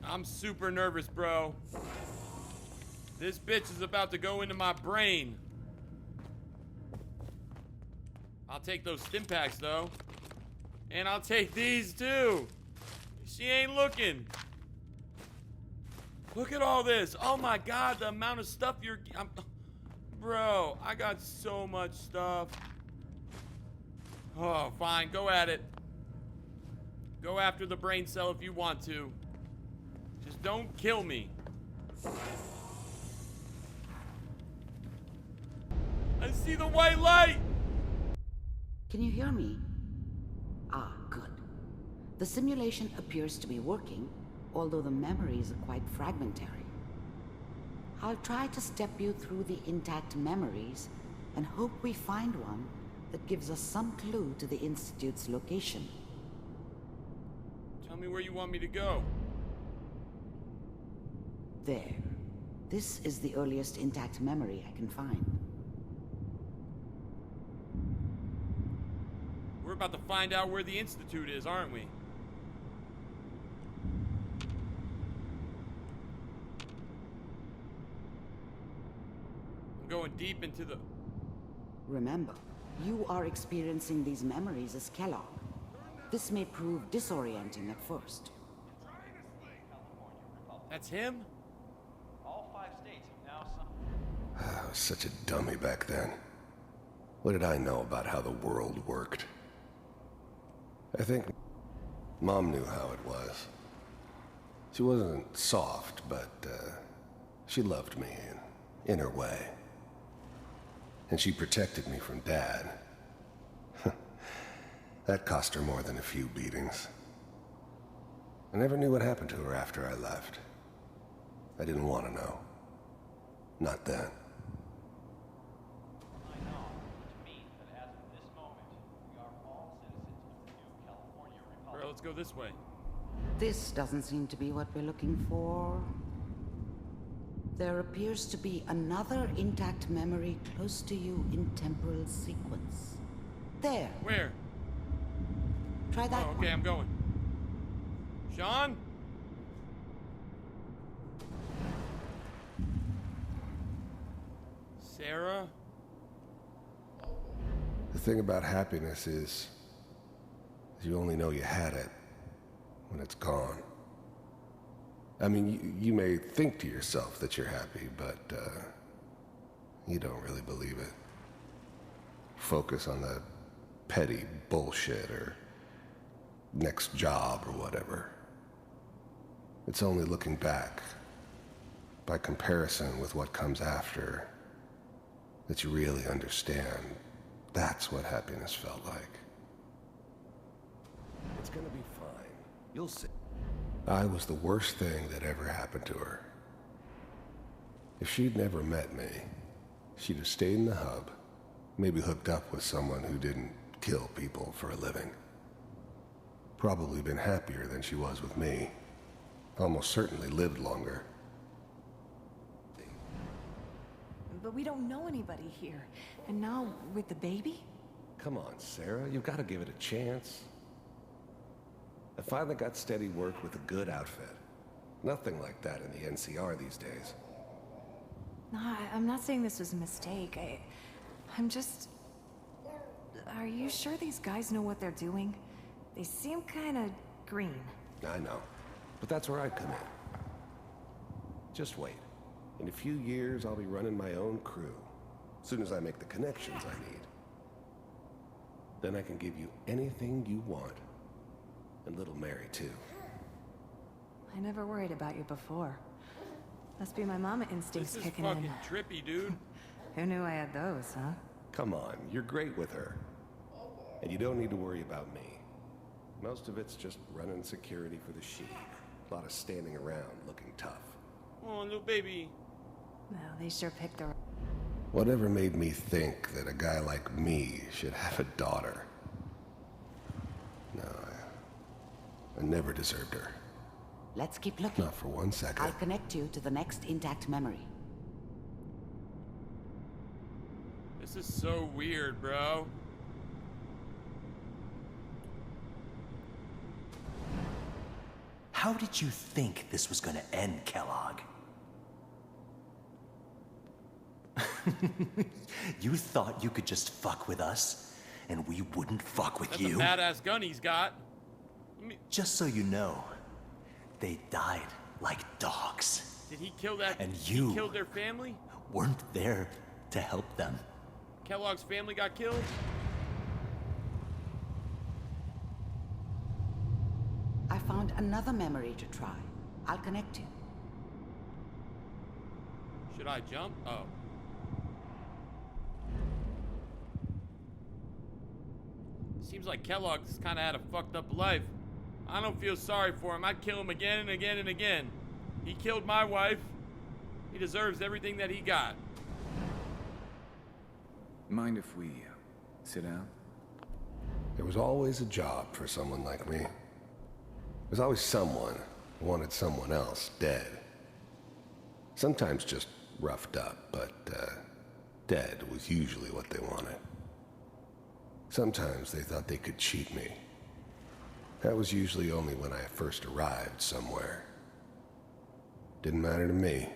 I'm super nervous, bro. This bitch is about to go into my brain. I'll take those stim packs, though. And I'll take these, too. She ain't looking. Look at all this. Oh, my God, the amount of stuff Bro, I got so much stuff. Oh, fine. Go at it. Go after the brain cell if you want to. Just don't kill me. I see the white light! Can you hear me? Ah, good. The simulation appears to be working, although the memories are quite fragmentary. I'll try to step you through the intact memories and hope we find one that gives us some clue to the Institute's location. Tell me where you want me to go. There. This is the earliest intact memory I can find. We're about to find out where the Institute is, aren't we? I'm going deep into the... Remember, you are experiencing these memories as Kellogg. This may prove disorienting at first. That's him? All 5 states have now I was such a dummy back then. What did I know about how the world worked? I think Mom knew how it was. She wasn't soft, but she loved me in her way. And she protected me from Dad. That cost her more than a few beatings. I never knew what happened to her after I left. I didn't want to know. Not then. I know, which means that as of this moment, we are all citizens of the new California Republic. Bro, let's go this way. This doesn't seem to be what we're looking for. There appears to be another intact memory close to you in temporal sequence. There. Where? Try that Oh, okay, one. I'm going. Sean? Sarah? The thing about happiness is you only know you had it when it's gone. I mean, you may think to yourself that you're happy, but you don't really believe it. Focus on the petty bullshit or next job or whatever. It's only looking back, by comparison with what comes after, that you really understand. That's what happiness felt like. It's gonna be fine. You'll see. I was the worst thing that ever happened to her. If she'd never met me, she'd have stayed in the hub, maybe hooked up with someone who didn't kill people for a living. Probably been happier than she was with me. Almost certainly lived longer. But we don't know anybody here. And now, with the baby? Come on, Sarah, you've got to give it a chance. I finally got steady work with a good outfit. Nothing like that in the NCR these days. No, I'm not saying this was a mistake. I'm just... Are you sure these guys know what they're doing? They seem kinda green. I know, but that's where I come in. Just wait. In a few years, I'll be running my own crew. As soon as I make the connections I need. Then I can give you anything you want. And little Mary, too. I never worried about you before. Must be my mama instincts This is kicking fucking in. trippy, dude. Who knew I had those, huh? Come on, you're great with her. And you don't need to worry about me. Most of it's just running security for the sheep. A lot of standing around looking tough. Oh, little baby. Well, they sure picked the... Whatever made me think that a guy like me should have a daughter? No, I never deserved her. Let's keep looking. Not for 1 second. I'll connect you to the next intact memory. This is so weird, bro. How did you think this was gonna end, Kellogg? You thought you could just fuck with us, and we wouldn't fuck with That's you? a badass gun he's got. Just so you know, they died like dogs. Did he kill that? And He you- killed their family? Weren't there to help them. Kellogg's family got killed? I found another memory to try. I'll connect you. Should I jump? Oh. Seems like Kellogg's kind of had a fucked up life. I don't feel sorry for him. I'd kill him again and again and again. He killed my wife. He deserves everything that he got. Mind if we sit down? There was always a job for someone like me. There's always someone who wanted someone else dead. Sometimes just roughed up, but dead was usually what they wanted. Sometimes they thought they could cheat me. That was usually only when I first arrived somewhere. Didn't matter to me.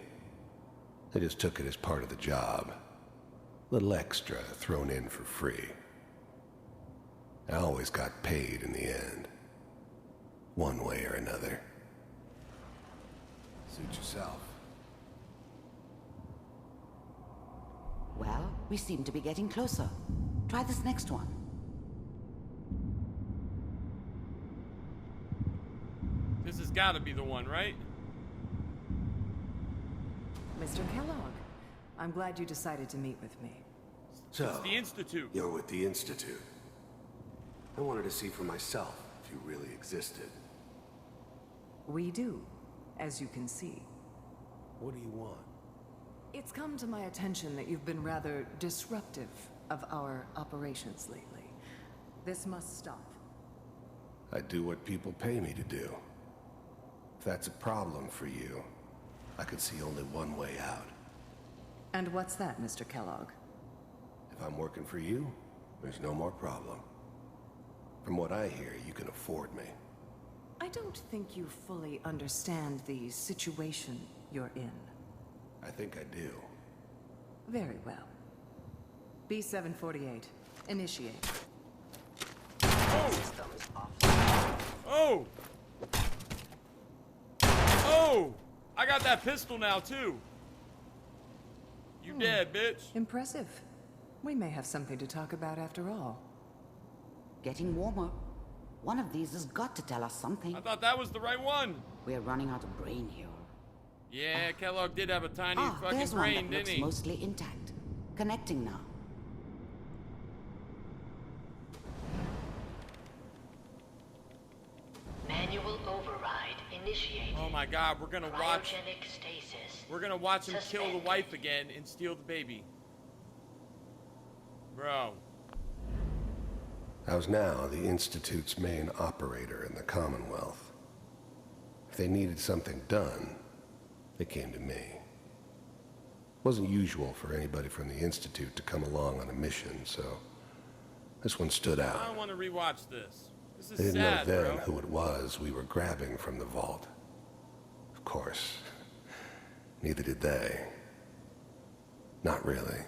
They just took it as part of the job. Little extra thrown in for free. I always got paid in the end. One way or another. Suit yourself. Well, we seem to be getting closer. Try this next one. This has got to be the one, right? Mr. Kellogg, I'm glad you decided to meet with me. So, It's the Institute. you're with the Institute. I wanted to see for myself if you really existed. We do, as you can see. What do you want? It's come to my attention that you've been rather disruptive of our operations lately. This must stop. I do what people pay me to do. If that's a problem for you, I could see only one way out. And what's that, Mr. Kellogg? If I'm working for you, there's no more problem. From what I hear, you can afford me. I don't think you fully understand the situation you're in. I think I do. Very well. B-748, initiate. Oh! Oh! I got that pistol now, too. You dead, bitch. Impressive. We may have something to talk about after all. Getting warmer. One of these has got to tell us something. I thought that was the right one. We're running out of brain here. Yeah, Kellogg did have a tiny fucking there's one brain, that didn't looks he? mostly intact. Connecting now. Manual override initiated. Oh my god, we're gonna watch. Cryogenic stasis. We're gonna watch him kill the Suspended. wife again and steal the baby. Bro. I was now the Institute's main operator in the Commonwealth. If they needed something done, they came to me. It wasn't usual for anybody from the Institute to come along on a mission, so this one stood I out. don't want to rewatch this. This I is didn't sad, know then bro. who it was we were grabbing from the vault. Of course, neither did they. Not really.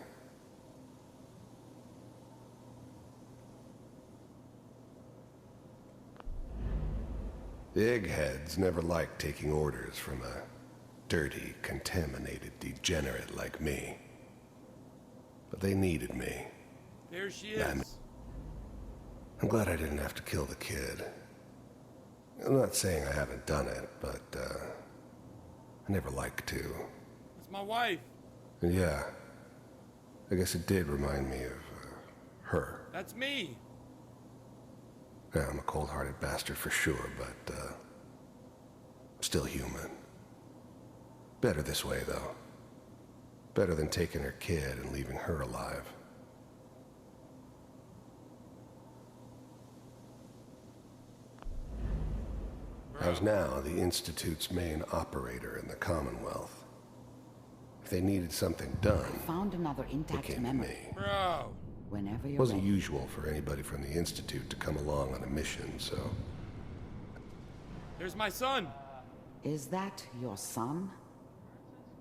The eggheads never liked taking orders from a dirty, contaminated degenerate like me. But they needed me. There she Yeah, is. I'm glad I didn't have to kill the kid. I'm not saying I haven't done it, but I never like to. That's my wife. And yeah, I guess it did remind me of her. That's me. Yeah, I'm a cold-hearted bastard for sure, but I'm still human. Better this way, though. Better than taking her kid and leaving her alive. I was now the Institute's main operator in the Commonwealth. If they needed something done, Found another they intact came to memory. me. Bro. Whenever It you're wasn't ready. usual for anybody from the Institute to come along on a mission, so There's my son. Is that your son?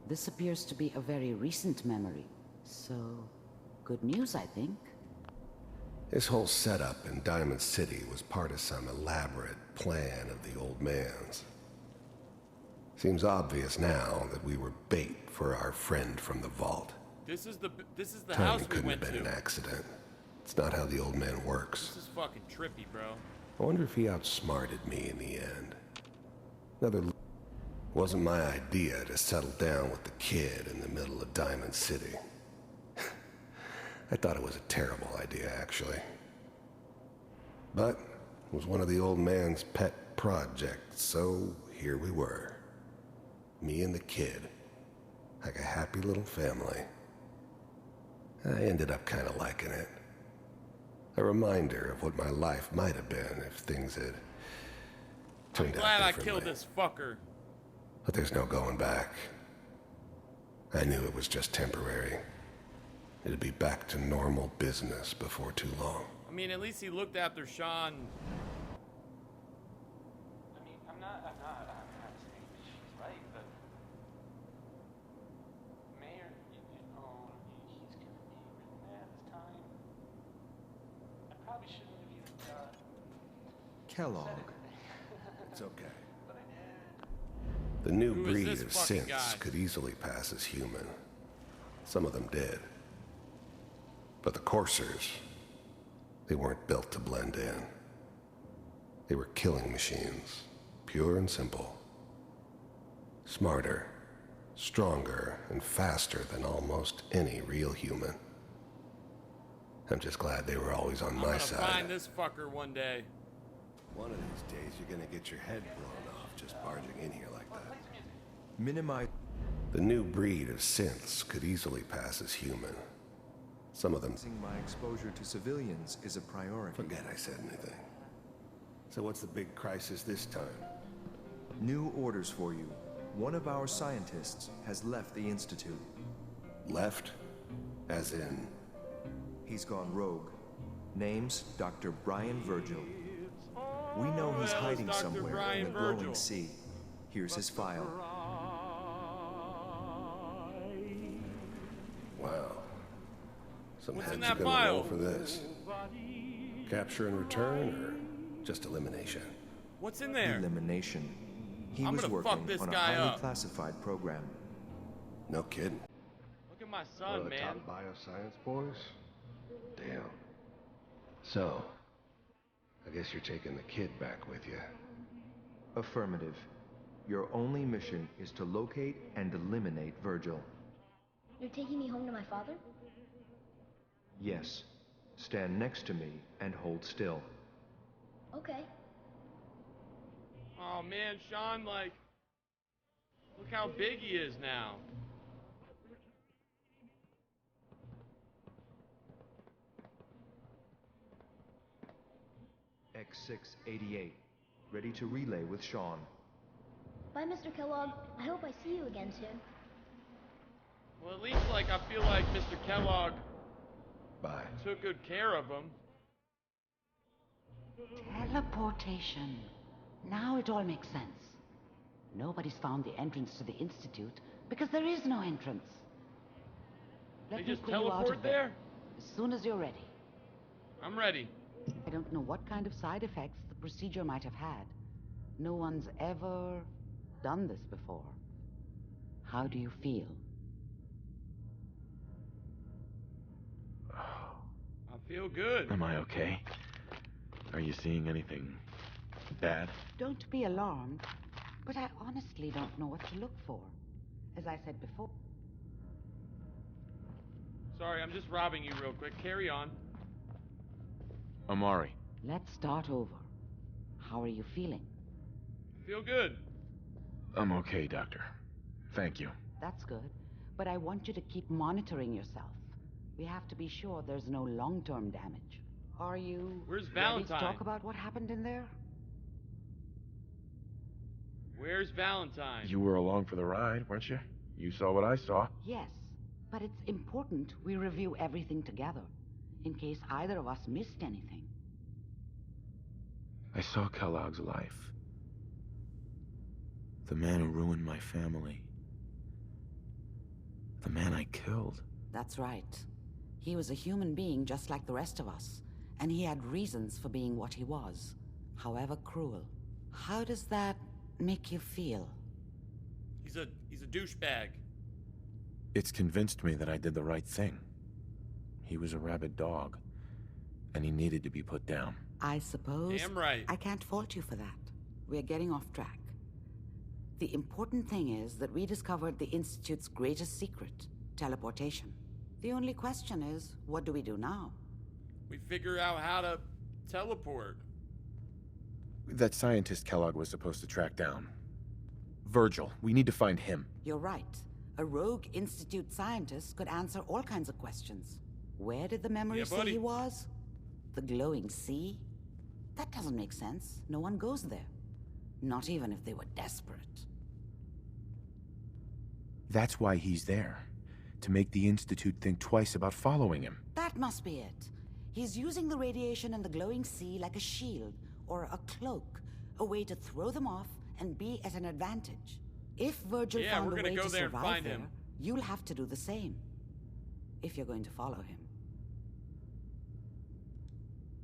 This appears to be a very recent memory. So, good news, I think. This whole setup in Diamond City was part of some elaborate plan of the old man's. Seems obvious now that we were bait for our friend from the vault. This is the house Timing we couldn't have went been to. an accident. It's not how the old man works. This is fucking trippy, bro. I wonder if he outsmarted me in the end. Wasn't my idea to settle down with the kid in the middle of Diamond City. I thought it was a terrible idea, actually. But it was one of the old man's pet projects, so here we were. Me and the kid. Like a happy little family. I ended up kind of liking it. A reminder of what my life might have been if things had I'm turned out glad I differently. killed this fucker. But there's no going back. I knew it was just temporary. It'd be back to normal business before too long. I mean, at least he looked after Sean. I mean, I'm not saying that she's right, but Mayor, he's gonna be really mad this time. I probably shouldn't have even Kellogg. It's okay. The new Who is breed this of fucking synths guy? could easily pass as human. Some of them did. But the coursers, they weren't built to blend in. They were killing machines, pure and simple. Smarter, stronger, and faster than almost any real human. I'm just glad they were always on I'm my gonna side. find this fucker one day. One of these days, you're gonna get your head blown off just barging in here like that. Minimize. The new breed of synths could easily pass as human. Some of them... My exposure to civilians is a priority. Forget I said anything. So what's the big crisis this time? New orders for you. One of our scientists has left the Institute. Left? As in... He's gone rogue. Name's Dr. Brian Virgil. We know he's hell is hiding Dr. somewhere Brian in the glowing Virgil? sea. Here's his file. Wow. Some What's heads in are that gonna file? roll for this. Capture and return, or just elimination? What's in there? Elimination. He I'm was gonna working fuck this on a guy highly up. classified program. No kidding. Look at my One son, of the man. top bioscience boys? Damn. So, I guess you're taking the kid back with you. Affirmative. Your only mission is to locate and eliminate Virgil. You're taking me home to my father? Yes. Stand next to me and hold still. Okay. Oh man, Sean, like, look how big he is now. X688. Ready to relay with Sean. Bye, Mr. Kellogg. I hope I see you again soon. Well, at least, like, I feel like Mr. Kellogg Bye. took good care of him. Teleportation. Now it all makes sense. Nobody's found the entrance to the Institute because there is no entrance. Let They me just pull you out teleport of there there? as soon as you're ready. I'm ready. I don't know what kind of side effects the procedure might have had. No one's ever done this before. How do you feel? I feel good. Am I okay? Are you seeing anything bad? Don't be alarmed, but I honestly don't know what to look for. As I said before. Sorry, I'm just robbing you real quick. Carry on. Amari. Let's start over. How are you feeling? Feel good. I'm okay, Doctor. Thank you. That's good, but I want you to keep monitoring yourself. We have to be sure there's no long-term damage. Are you Where's ready Valentine? to talk about what happened in there? Where's Valentine? You were along for the ride, weren't you? You saw what I saw. Yes, but it's important we review everything together, in case either of us missed anything. I saw Kellogg's life. The man who ruined my family. The man I killed. That's right. He was a human being just like the rest of us, and he had reasons for being what he was, however cruel. How does that make you feel? He's a douchebag. It's convinced me that I did the right thing. He was a rabid dog, and he needed to be put down. I suppose Damn right. I can't fault you for that. We're getting off track. The important thing is that we discovered the Institute's greatest secret, teleportation. The only question is, what do we do now? We figure out how to teleport. That scientist Kellogg was supposed to track down. Virgil, we need to find him. You're right. A rogue Institute scientist could answer all kinds of questions. Where did the memory say he was? The glowing sea? That doesn't make sense. No one goes there. Not even if they were desperate. That's why he's there. To make the Institute think twice about following him. That must be it. He's using the radiation in the glowing sea like a shield or a cloak, a way to throw them off and be at an advantage. If Virgil found a way to survive there, you'll have to do the same. If you're going to follow him.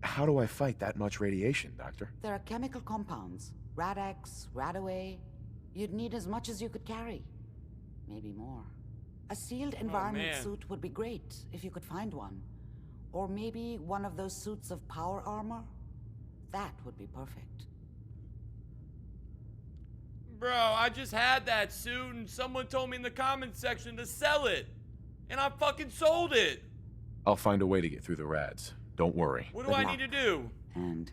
How do I fight that much radiation, Doctor? There are chemical compounds. Rad-X, Radaway. You'd need as much as you could carry. Maybe more. A sealed environment suit would be great, if you could find one. Or maybe one of those suits of power armor? That would be perfect. Bro, I just had that suit and someone told me in the comments section to sell it. And I fucking sold it. I'll find a way to get through the rads. Don't worry. What do I need to do? And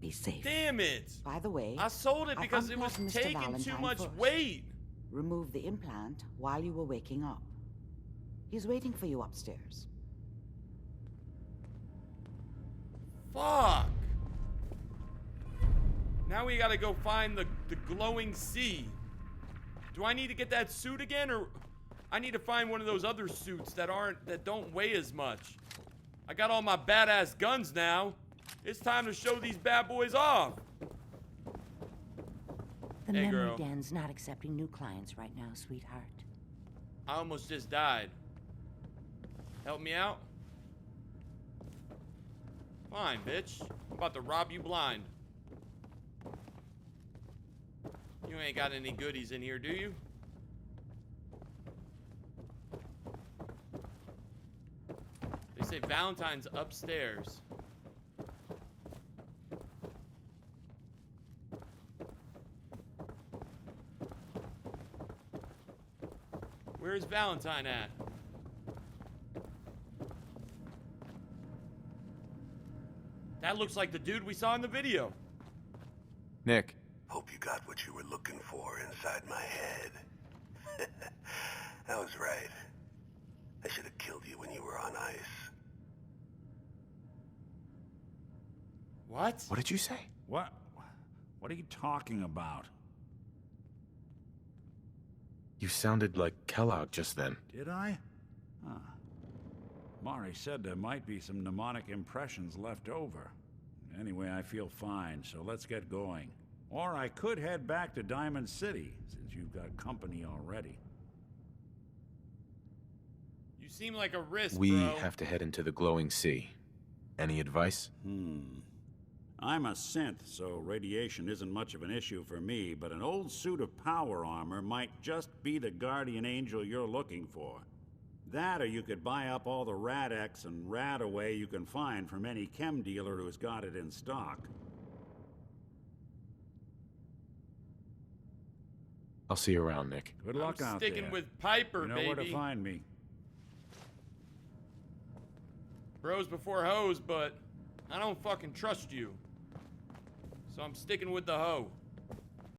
be safe. Damn it. By the way, I sold it because it was taking too much weight. Remove the implant while you were waking up. He's waiting for you upstairs. Fuck. Now we gotta go find the glowing sea. Do I need to get that suit again, or I need to find one of those other suits that don't weigh as much? I got all my badass guns now. It's time to show these bad boys off. The memory den's not accepting new clients right now, sweetheart. I almost just died. Help me out? Fine, bitch. I'm about to rob you blind. You ain't got any goodies in here, do you? They say Valentine's upstairs. Where's Valentine at? That looks like the dude we saw in the video. Nick. Hope you got what you were looking for inside my head. I was right. I should have killed you when you were on ice. What? What did you say? What are you talking about? You sounded like Kellogg just then. Did I? Huh. Mari said there might be some mnemonic impressions left over. Anyway, I feel fine, so let's get going. Or I could head back to Diamond City, since you've got company already. You seem like a risk, We bro. have to head into the glowing sea. Any advice? I'm a synth, so radiation isn't much of an issue for me, but an old suit of power armor might just be the guardian angel you're looking for. That, or you could buy up all the Rad-X and Radaway you can find from any chem dealer who's got it in stock. I'll see you around, Nick. Good luck I'm out there. sticking with Piper, you know baby. where to find me. Bros before hoes, but I don't fucking trust you. So I'm sticking with the hoe.